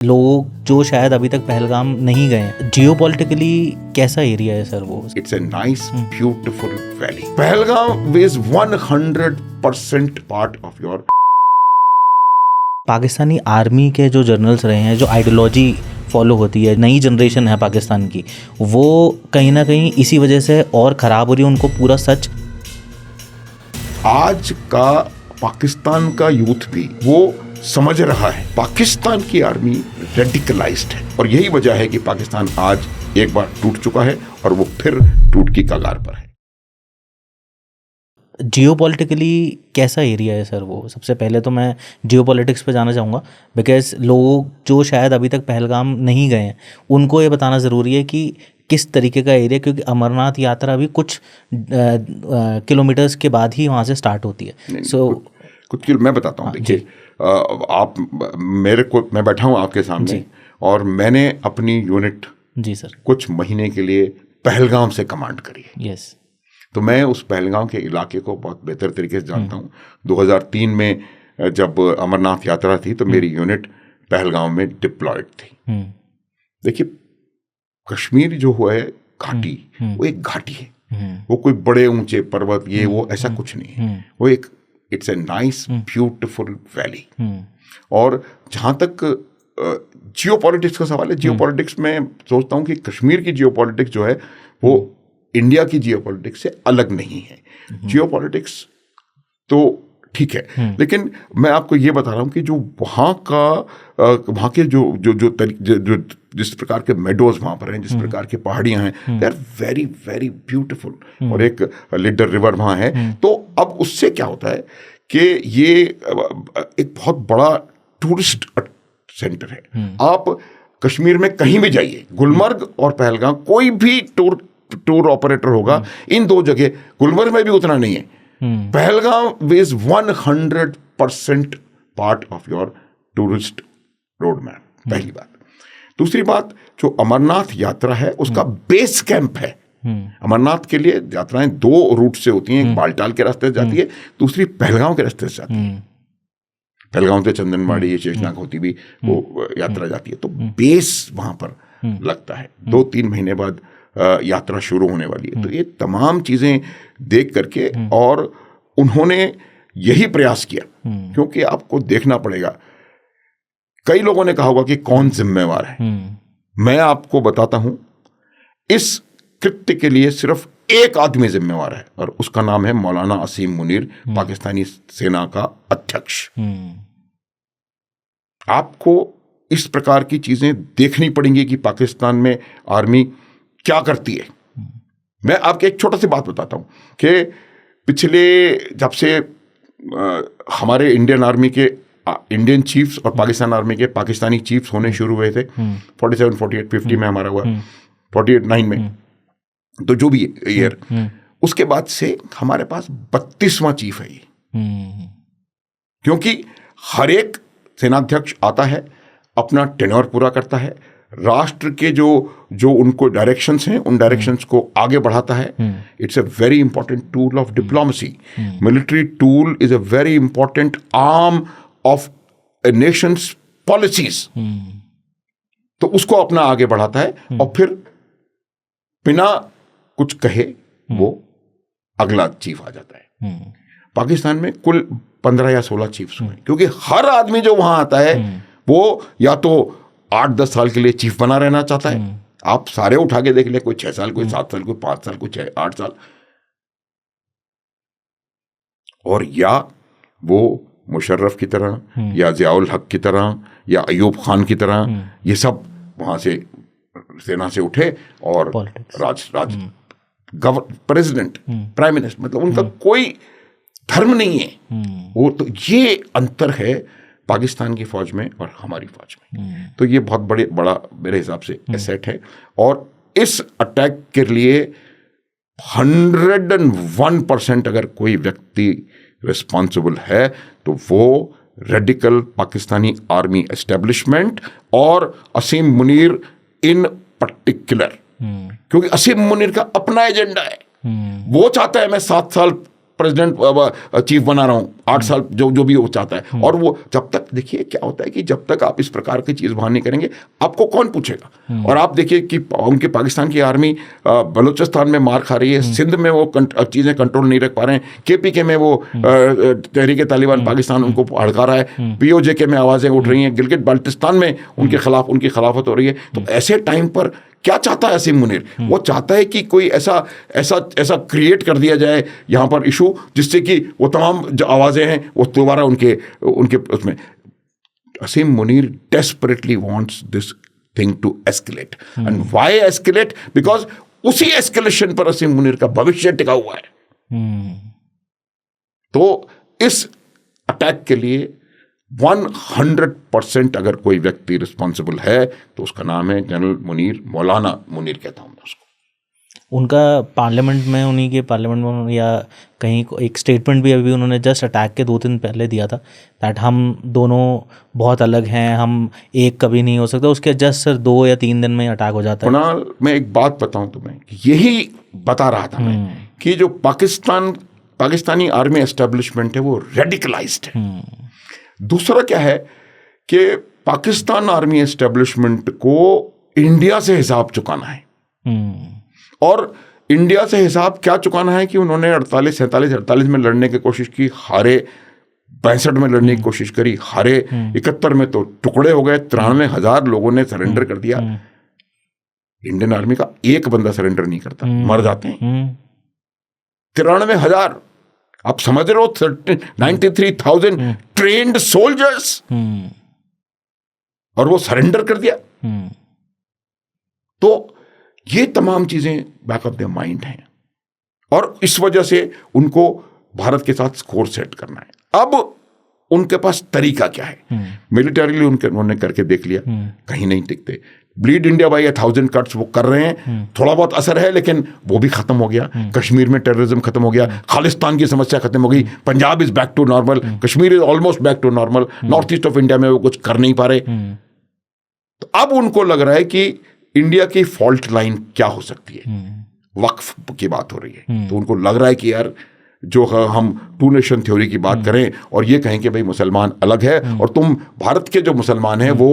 लोग जो शायद अभी तक पहलगाम नहीं गए हैं, जियोपॉलिटिकली कैसा एरिया है सर वो? It's a nice, beautiful valley. Pahalgam is 100% part of your. Pakistani army के जो जर्नल्स रहे हैं, जो आइडियोलॉजी फॉलो होती है, नई जनरेशन है पाकिस्तान की, वो कहीं ना कहीं इसी वजह से और ख़राब हो रही है। उनको पूरा सच आज का पाकिस्तान का यूथ भी वो समझ रहा है पाकिस्तान की आर्मी रेडिकलाइज्ड है, और यही वजह है कि पाकिस्तान आज एक बार टूट चुका है और वो फिर टूट की कगार पर है। जियोपॉलिटिकली कैसा एरिया है सर वो? सबसे पहले तो मैं जियोपॉलिटिक्स पे जाना चाहूँगा, बिकॉज लोग जो शायद अभी तक पहलगाम नहीं गए हैं, उनको ये बताना ज़रूरी है कि किस तरीके का एरिया, क्योंकि अमरनाथ यात्रा भी कुछ किलोमीटर्स के बाद ही वहाँ से स्टार्ट होती है। कुछ मैं बताता हूँ। देखिए, आप मैं बैठा हूँ आपके सामने और मैंने अपनी यूनिट जी सर कुछ महीने के लिए पहलगाम से कमांड करी है। यस, तो मैं उस पहलगाम के इलाके को बहुत बेहतर तरीके से जानता हूँ। 2003 में जब अमरनाथ यात्रा थी तो मेरी यूनिट पहलगाम में डिप्लॉयड थी। देखिए, कश्मीर जो हुआ है घाटी, वो एक घाटी है, वो कोई बड़े ऊंचे पर्वत ये वो ऐसा कुछ नहीं है। वो एक it's a nice beautiful valley. और जहाँ तक जियोपॉलिटिक्स का सवाल है, जियोपॉलिटिक्स में सोचता हूँ कि कश्मीर की जियोपॉलिटिक्स जो है वो इंडिया की जियोपॉलिटिक्स से अलग नहीं है। जियोपॉलिटिक्स तो ठीक है, लेकिन मैं आपको ये बता रहा हूँ कि जो वहाँ के जो जिस प्रकार के मेडोज वहाँ पर हैं, जिस प्रकार की पहाड़ियाँ हैं, they are very very beautiful. और एक लीडर रिवर वहाँ है। तो अब उससे क्या होता है कि ये एक बहुत बड़ा टूरिस्ट सेंटर है। आप कश्मीर में कहीं भी जाइए, गुलमर्ग और पहलगाम, कोई भी टूर ऑपरेटर होगा, इन दो जगह, गुलमर्ग में भी उतना नहीं है, Pahalgam is 100% part of your tourist road map. पहली बात। दूसरी बात, जो अमरनाथ यात्रा है उसका बेस कैंप है। अमरनाथ के लिए यात्राएं दो रूट से होती हैं, एक बालटाल के रास्ते से जाती है, दूसरी पहलगाम के रास्ते से जाती है। पहलगाम से चंदनबाड़ी, शेषनाग होती भी वो यात्रा जाती है। तो बेस वहां पर लगता है। 2-3 महीने बाद यात्रा शुरू होने वाली है। तो ये तमाम चीजें देख करके, और उन्होंने यही प्रयास किया, क्योंकि आपको देखना पड़ेगा, कई लोगों ने कहा होगा कि कौन जिम्मेवार है। मैं आपको बताता हूं, इस कृत्य के लिए सिर्फ एक आदमी जिम्मेवार है, और उसका नाम है मौलाना असीम मुनीर, पाकिस्तानी सेना का अध्यक्ष। आपको इस प्रकार की चीजें देखनी पड़ेंगी कि पाकिस्तान में आर्मी क्या करती है। मैं आपको एक छोटा सी बात बताता हूं कि पिछले जब से हमारे इंडियन आर्मी के इंडियन चीफ्स और पाकिस्तान आर्मी के पाकिस्तानी चीफ्स होने शुरू हुए थे, 47, 48, 50 में हमारा हुआ, 48, 9 में, तो जो भी ईयर, उसके बाद से हमारे पास 32वां चीफ है ये। क्योंकि हर एक सेनाध्यक्ष आता है, अपना टेन्योर पूरा करता है, राष्ट्र के जो उनको डायरेक्शंस हैं उन डायरेक्शंस को आगे बढ़ाता है। It's a very important tool of diplomacy. Military tool is a very important arm of A Nations policies. तो उसको अपना आगे बढ़ाता है, और फिर बिना कुछ कहे वो अगला चीफ आ जाता है। पाकिस्तान में कुल 15 या 16 चीफ्स हुए, क्योंकि हर आदमी जो वहां आता है वो या तो 8-10 साल के लिए चीफ बना रहना चाहता है। आप सारे उठा के देख ले, कोई 6 साल, कोई 7 साल, कोई 5 साल, कोई 8 साल, और या वो मुशर्रफ की तरह या जियाउल हक की तरह या अयूब खान की तरह, ये सब वहां से सेना से उठे और प्रेसिडेंट, प्राइम मिनिस्टर, मतलब उनका कोई धर्म नहीं है वो। तो ये अंतर है पाकिस्तान की फौज में और हमारी फौज में। तो ये बहुत बड़ा मेरे हिसाब से एसेट है। और इस अटैक के लिए 101% अगर कोई व्यक्ति रिस्पॉन्सिबल है तो वो रेडिकल पाकिस्तानी आर्मी एस्टेब्लिशमेंट और असीम मुनीर इन पर्टिकुलर। क्योंकि असीम मुनीर का अपना एजेंडा है। वो चाहता है मैं 7 साल प्रेसिडेंट चीफ बना रहा हूँ 8 साल, जो भी वो चाहता है। और वो जब तक, देखिए क्या होता है कि जब तक आप इस प्रकार की चीज़ बाहर नहीं करेंगे आपको कौन पूछेगा। और आप देखिए कि उनके पाकिस्तान की आर्मी बलूचिस्तान में मार खा रही है, सिंध में वो चीज़ें कंट्रोल नहीं रख पा रहे हैं, KPK में वो तहरीक तालिबान पाकिस्तान उनको हड़का रहा है, POJK में आवाज़ें उठ रही हैं, गिलगित बाल्टिस्तान में उनके खिलाफ उनकी खिलाफत हो रही है। तो ऐसे टाइम पर क्या चाहता है असीम मुनीर? वो चाहता है कि कोई ऐसा क्रिएट कर दिया जाए यहाँ पर इशू, जिससे कि वो तमाम जो आवाज़ें हैं वो दोबारा उनके उसमें। Asim Munir desperately wants this thing to escalate. And why escalate? Because उसी एस्केलेशन पर असीम मुनीर का भविष्य टिका हुआ है। तो इस अटैक के लिए 100% अगर कोई व्यक्ति रिस्पॉन्सिबल है तो उसका नाम है जनरल मुनीर, मौलाना मुनीर कहता हूं मैं उसको। उनका पार्लियामेंट में, उन्हीं के पार्लियामेंट में या कहीं एक स्टेटमेंट भी अभी उन्होंने जस्ट अटैक के 2 दिन पहले दिया था, दैट हम दोनों बहुत अलग हैं, हम एक कभी नहीं हो सकता। उसके जस्ट सर 2 या 3 दिन में अटैक हो जाता है। कुणाल, मैं एक बात बताऊं तुम्हें, यही बता रहा था मैं कि जो पाकिस्तानी आर्मी एस्टेब्लिशमेंट है वो रेडिकलाइज्ड है। दूसरा क्या है कि पाकिस्तान आर्मी एस्टेब्लिशमेंट को इंडिया से हिसाब चुकाना है। और इंडिया से हिसाब क्या चुकाना है कि उन्होंने 48 में लड़ने की कोशिश की, हारे। 65 में लड़ने की कोशिश करी, हारे। 71 में तो टुकड़े हो गए, 93,000 लोगों ने सरेंडर कर दिया। इंडियन आर्मी का एक बंदा सरेंडर नहीं करता, मर जाते हैं। 93,000, आप समझ रहे हो, 93,000 ट्रेन्ड सोल्जर्स, और वो सरेंडर कर दिया। तो ये तमाम चीजें बैक ऑफ द माइंड हैं, और इस वजह से उनको भारत के साथ स्कोर सेट करना है। अब उनके पास तरीका क्या है? मिलिटरीली उन्होंने करके देख लिया, कहीं नहीं टिकते। ब्लीड इंडिया बाय 1000 कट्स वो कर रहे हैं, थोड़ा बहुत असर है, लेकिन वो भी खत्म हो गया। कश्मीर में टेररिज्म खत्म हो गया, खालिस्तान की समस्या खत्म हो गई, Punjab is back to normal, Kashmir is almost back to normal, north east of India में वो कुछ कर नहीं पा रहे। तो अब उनको लग रहा है कि इंडिया की फॉल्ट लाइन क्या हो सकती है। वक्फ की बात हो रही है, तो उनको लग रहा है कि यार जो हम 2 नेशन थ्योरी की बात करें और ये कहें कि भाई मुसलमान अलग है और तुम भारत के जो मुसलमान हैं वो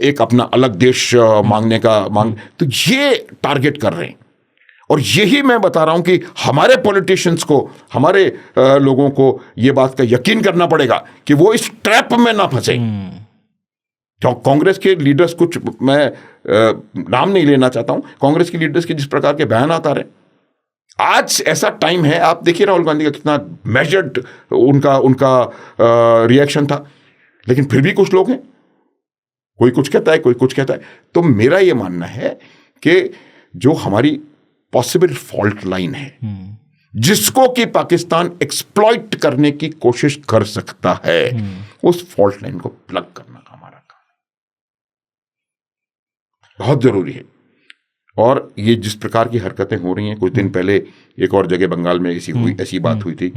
एक अपना अलग देश मांगने का तो ये टारगेट कर रहे हैं। और यही मैं बता रहा हूं कि हमारे पॉलिटिशियंस को, हमारे लोगों को ये बात का यकीन करना पड़ेगा कि वो इस ट्रैप में ना फंसे। कांग्रेस के लीडर्स, कुछ मैं नाम नहीं लेना चाहता हूं, कांग्रेस के लीडर्स के जिस प्रकार के बयान आ रहे हैं, आज ऐसा टाइम है, आप देखिए राहुल गांधी का कितना मेजर्ड उनका रिएक्शन था, लेकिन फिर भी कुछ लोग हैं, कोई कुछ कहता है, कोई कुछ कहता है। तो मेरा ये मानना है कि जो हमारी पॉसिबल फॉल्ट लाइन है, जिसको कि पाकिस्तान एक्सप्लॉइट करने की कोशिश कर सकता है, उस फॉल्ट लाइन को प्लग करना हमारा काम बहुत जरूरी है। और ये जिस प्रकार की हरकतें हो रही हैं, कुछ दिन पहले एक और जगह बंगाल में ऐसी बात हुई थी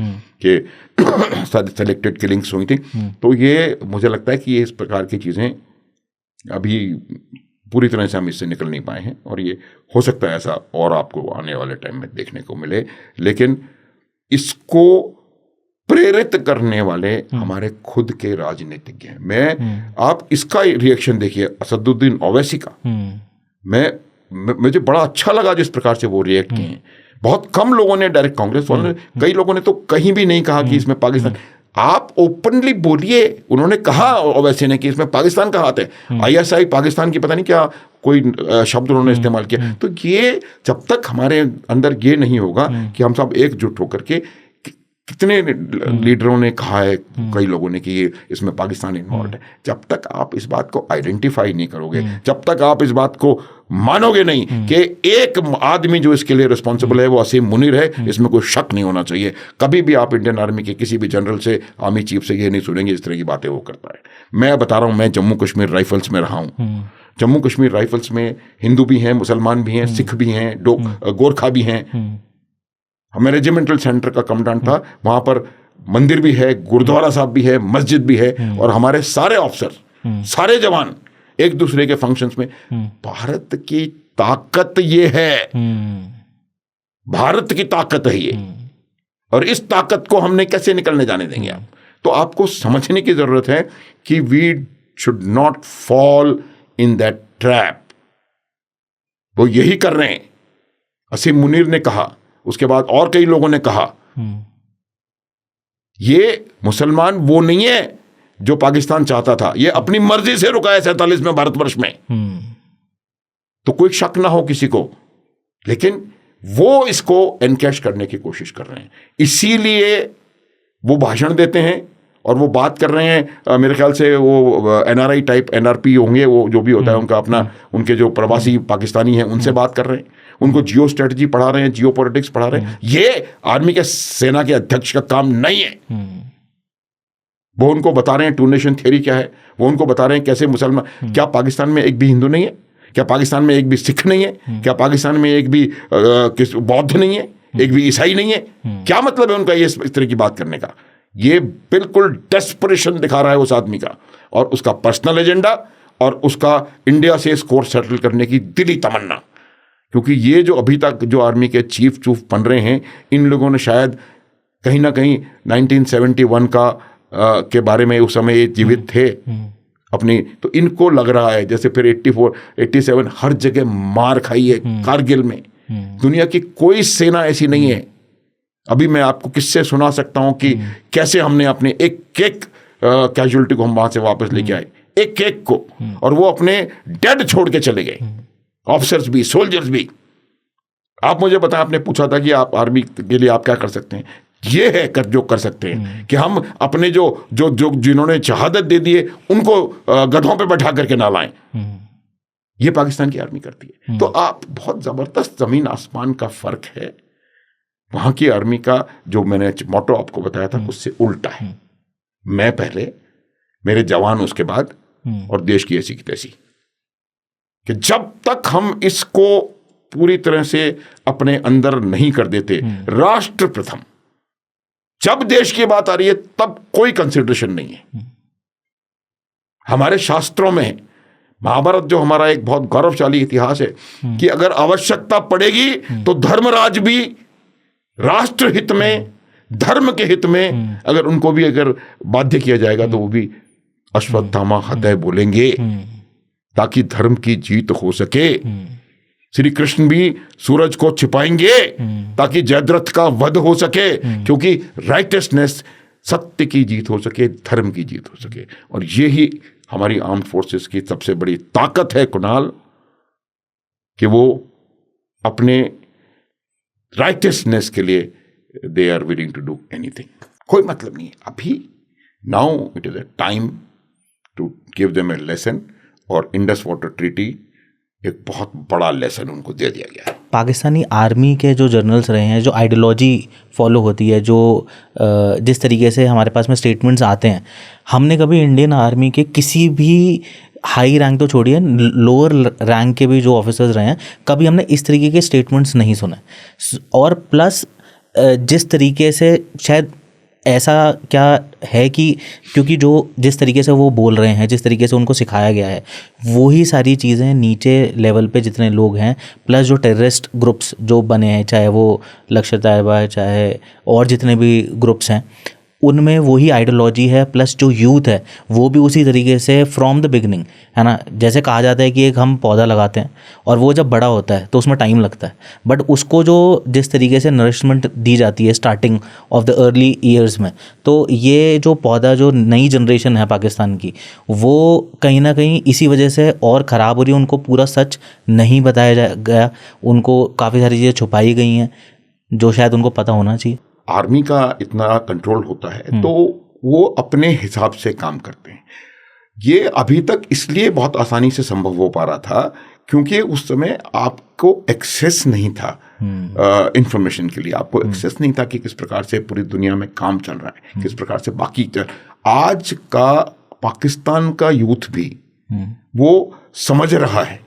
कि सेलेक्टेड किलिंग्स हुई थी। तो ये मुझे लगता है कि ये इस प्रकार की चीज़ें अभी पूरी तरह से हम इससे निकल नहीं पाए हैं, और ये हो सकता है ऐसा और आपको आने वाले टाइम में देखने को मिले। लेकिन इसको प्रेरित करने वाले हमारे खुद के राजनीतिज्ञ हैं। आप इसका रिएक्शन देखिए असदुद्दीन ओवैसी का, मुझे बड़ा अच्छा लगा जिस प्रकार से वो रिएक्ट किए हैं। बहुत कम लोगों ने, डायरेक्ट कांग्रेस वालों ने, कई लोगों ने तो कहीं भी नहीं कहा कि इसमें पाकिस्तान, आप ओपनली बोलिए। उन्होंने कहा ओवैसी ने कि इसमें पाकिस्तान का हाथ है, ISI पाकिस्तान की पता नहीं क्या कोई शब्द उन्होंने इस्तेमाल किया। तो ये जब तक हमारे अंदर ये नहीं होगा कि हम सब एकजुट होकर के, कितने लीडरों ने कहा है, कई लोगों ने कि ये इसमें पाकिस्तान इन्वॉल्व है, जब तक आप इस बात को आइडेंटिफाई नहीं करोगे, जब तक आप इस बात को मानोगे नहीं कि एक आदमी जो इसके लिए रिस्पॉन्सिबल है वो असीम मुनीर है, इसमें कोई शक नहीं होना चाहिए। कभी भी आप इंडियन आर्मी के किसी भी जनरल से, आर्मी चीफ से ये नहीं सुनेंगे इस तरह की बातें वो करता है। मैं बता रहा हूँ, मैं जम्मू कश्मीर राइफल्स में रहा हूँ। जम्मू कश्मीर राइफल्स में हिंदू भी हैं, मुसलमान भी हैं, सिख भी हैं, गोरखा भी हैं। हमें रेजिमेंटल सेंटर का कमांडेंट था, वहां पर मंदिर भी है, गुरुद्वारा साहब भी है, मस्जिद भी है, और हमारे सारे ऑफिसर, सारे जवान एक दूसरे के फंक्शंस में। भारत की ताकत ये है, भारत की ताकत है ये। और इस ताकत को हमने कैसे निकलने जाने देंगे आप? तो आपको समझने की जरूरत है कि we should not fall in that trap. वो यही कर रहे हैं। असीम मुनीर ने कहा, उसके बाद और कई लोगों ने कहा, ये मुसलमान वो नहीं है जो पाकिस्तान चाहता था, ये अपनी मर्जी से रुका है 47 में भारतवर्ष में। तो कोई शक ना हो किसी को, लेकिन वो इसको एनकैश करने की कोशिश कर रहे हैं। इसीलिए वो भाषण देते हैं और वो बात कर रहे हैं। मेरे ख्याल से वो एनआरआई टाइप एनआरपी होंगे, वो जो भी होता है उनका अपना, उनके जो प्रवासी पाकिस्तानी हैं उनसे बात कर रहे हैं, उनको जियो स्ट्रेटजी पढ़ा रहे हैं, जियो पॉलिटिक्स पढ़ा रहे हैं। ये आर्मी के सेना के अध्यक्ष का काम नहीं है। वो उनको बता रहे हैं टू नेशन थ्योरी क्या है, वो उनको बता रहे हैं कैसे मुसलमान, क्या पाकिस्तान में एक भी हिंदू नहीं है? क्या पाकिस्तान में एक भी सिख नहीं है? क्या पाकिस्तान में एक भी बौद्ध नहीं है? एक भी ईसाई नहीं है? क्या मतलब है उनका ये इस तरह की बात करने का? ये बिल्कुल डेस्परेशन दिखा रहा है उस आदमी का, और उसका पर्सनल एजेंडा, और उसका इंडिया से स्कोर सेटल करने की दिली तमन्ना। क्योंकि ये जो अभी तक जो आर्मी के चीफ बन रहे हैं, इन लोगों ने शायद कहीं ना कहीं 1971 के बारे में उस समय जीवित थे अपनी, तो इनको लग रहा है जैसे फिर 84, 87 हर जगह मार खाई है कारगिल में। दुनिया की कोई सेना ऐसी नहीं है। अभी मैं आपको किससे सुना सकता हूं कि कैसे हमने अपने एक कैजुअलिटी को हम वहां से वापस लेके आए, एक को, और वो अपने डेड छोड़ के चले गए, ऑफिसर्स भी, सोल्जर्स भी। आप मुझे बताएं, आपने पूछा था कि आप आर्मी के लिए आप क्या कर सकते हैं। ये है जो कर सकते हैं कि हम अपने जो जिन्होंने शहादत दे दी है उनको गधों पे बैठा करके ना लाएं। ये पाकिस्तान की आर्मी करती है। तो आप बहुत जबरदस्त जमीन आसमान का फर्क है। वहां की आर्मी का जो मैंने मोटो आपको बताया था उससे उल्टा है। मैं पहले, मेरे जवान उसके बाद, और देश की ऐसी की तैसी। कि जब तक हम इसको पूरी तरह से अपने अंदर नहीं कर देते, राष्ट्र प्रथम, जब देश की बात आ रही है तब कोई कंसिडरेशन नहीं है। हमारे शास्त्रों में महाभारत जो हमारा एक बहुत गौरवशाली इतिहास है कि अगर आवश्यकता पड़ेगी तो धर्मराज भी राष्ट्र हित में, धर्म के हित में, अगर उनको भी अगर बाध्य किया जाएगा तो वो भी अश्वत्थामा हतः बोलेंगे ताकि धर्म की जीत हो सके। श्री कृष्ण भी सूरज को छिपाएंगे ताकि जयद्रथ का वध हो सके, क्योंकि राइटियसनेस, सत्य की जीत हो सके, धर्म की जीत हो सके। और यही हमारी आर्म्ड फोर्सेस की सबसे बड़ी ताकत है कुणाल, कि वो अपने राइटियसनेस के लिए they are willing to do anything. कोई मतलब नहीं है अभी। Now it is a time to give them a lesson, और इंडस वाटर ट्रीटी एक बहुत बड़ा लेसन उनको दे दिया गया है। पाकिस्तानी आर्मी के जो जर्नल्स रहे हैं, जो आइडियोलॉजी फॉलो होती है, जो जिस तरीके से हमारे पास में स्टेटमेंट्स आते हैं, हमने कभी इंडियन आर्मी के किसी भी हाई रैंक तो छोड़िए, लोअर रैंक के भी जो ऑफिसर्स रहे हैं, कभी हमने इस तरीके के स्टेटमेंट्स नहीं सुने। और प्लस जिस तरीके से शायद ऐसा क्या है कि क्योंकि जो जिस तरीके से वो बोल रहे हैं, जिस तरीके से उनको सिखाया गया है, वही सारी चीज़ें नीचे लेवल पे जितने लोग हैं, प्लस जो टेररिस्ट ग्रुप्स जो बने हैं, चाहे वो लश्कर तैयबा है, चाहे और जितने भी ग्रुप्स हैं, उनमें वही आइडियोलॉजी है। प्लस जो यूथ है वो भी उसी तरीके से फ्रॉम द बिगनिंग, है ना। जैसे कहा जाता है कि एक हम पौधा लगाते हैं और वो जब बड़ा होता है तो उसमें टाइम लगता है, बट उसको जो जिस तरीके से नरिशमेंट दी जाती है starting of the early years में, तो ये जो पौधा, जो नई जनरेशन है पाकिस्तान की, वो कहीं ना कहीं इसी वजह से और ख़राब हो रही है। उनको पूरा सच नहीं बताया गया, उनको काफ़ी सारी चीज़ें छुपाई गई हैं जो शायद उनको पता होना चाहिए। आर्मी का इतना कंट्रोल होता है तो वो अपने हिसाब से काम करते हैं। ये अभी तक इसलिए बहुत आसानी से संभव हो पा रहा था क्योंकि उस समय आपको एक्सेस नहीं था इंफॉर्मेशन के लिए, आपको एक्सेस नहीं था कि किस प्रकार से पूरी दुनिया में काम चल रहा है, किस प्रकार से बाकी आज का पाकिस्तान का यूथ भी वो समझ रहा है,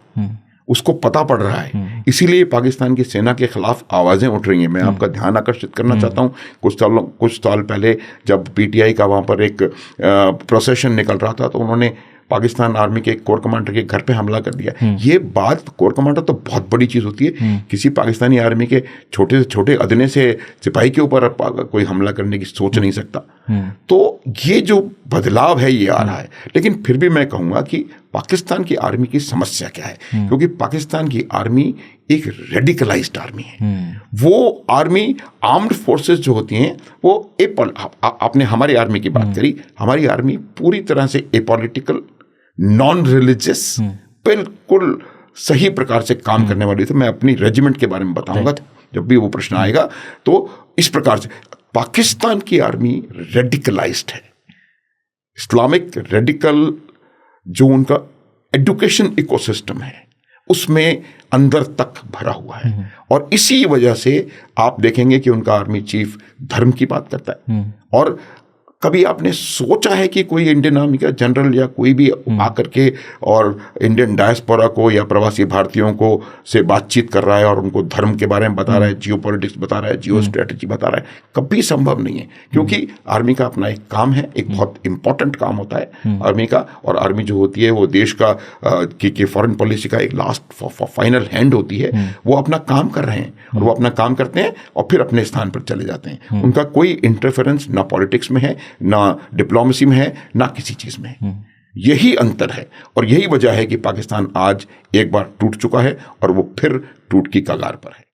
उसको पता पड़ रहा है। इसीलिए पाकिस्तान की सेना के खिलाफ आवाज़ें उठ रही हैं। मैं आपका ध्यान आकर्षित करना चाहता हूँ, कुछ साल पहले जब पीटीआई का वहाँ पर एक प्रोसेशन निकल रहा था तो उन्होंने पाकिस्तान आर्मी के कोर कमांडर के घर पे हमला कर दिया। ये बात, कोर कमांडर तो बहुत बड़ी चीज़ होती है। किसी पाकिस्तानी आर्मी के छोटे से छोटे अदने से सिपाही के ऊपर कोई हमला करने की सोच नहीं सकता। तो ये जो बदलाव है ये आ रहा है। लेकिन फिर भी मैं कहूँगा कि पाकिस्तान की आर्मी की समस्या क्या है, क्योंकि पाकिस्तान की आर्मी एक रेडिकलाइज्ड आर्मी है। वो आर्मी, आर्म्ड फोर्सेस जो होती हैं वो आपने हमारी आर्मी की बात करी, हमारी आर्मी पूरी तरह से एपॉलिटिकल, नॉन रिलीजियस, बिल्कुल सही प्रकार से काम करने वाली थी। मैं अपनी रेजिमेंट के बारे में बताऊंगा जब भी वो प्रश्न आएगा। तो इस प्रकार से पाकिस्तान की आर्मी रेडिकलाइज्ड है, इस्लामिक रेडिकल जो उनका एजुकेशन इकोसिस्टम है उसमें अंदर तक भरा हुआ है। और इसी वजह से आप देखेंगे कि उनका आर्मी चीफ धर्म की बात करता है। और कभी आपने सोचा है कि कोई इंडियन आर्मी का जनरल या कोई भी आकर के और इंडियन डायस्पोरा को या प्रवासी भारतीयों को से बातचीत कर रहा है और उनको धर्म के बारे में बता रहा है, जियो पॉलिटिक्स बता रहा है, जियो स्ट्रेटजी बता रहा है? कभी संभव नहीं है, क्योंकि आर्मी का अपना एक काम है, एक बहुत इंपॉर्टेंट काम होता है आर्मी का। और आर्मी जो होती है वो देश का की फॉरेन पॉलिसी का एक लास्ट फाइनल हैंड होती है। वो अपना काम कर रहे हैं और वो अपना काम करते हैं और फिर अपने स्थान पर चले जाते हैं। उनका कोई इंटरफेरेंस ना पॉलिटिक्स में है, ना डिप्लोमेसी में है, ना किसी चीज में है। यही अंतर है और यही वजह है कि पाकिस्तान आज एक बार टूट चुका है और वो फिर टूट की कगार पर है।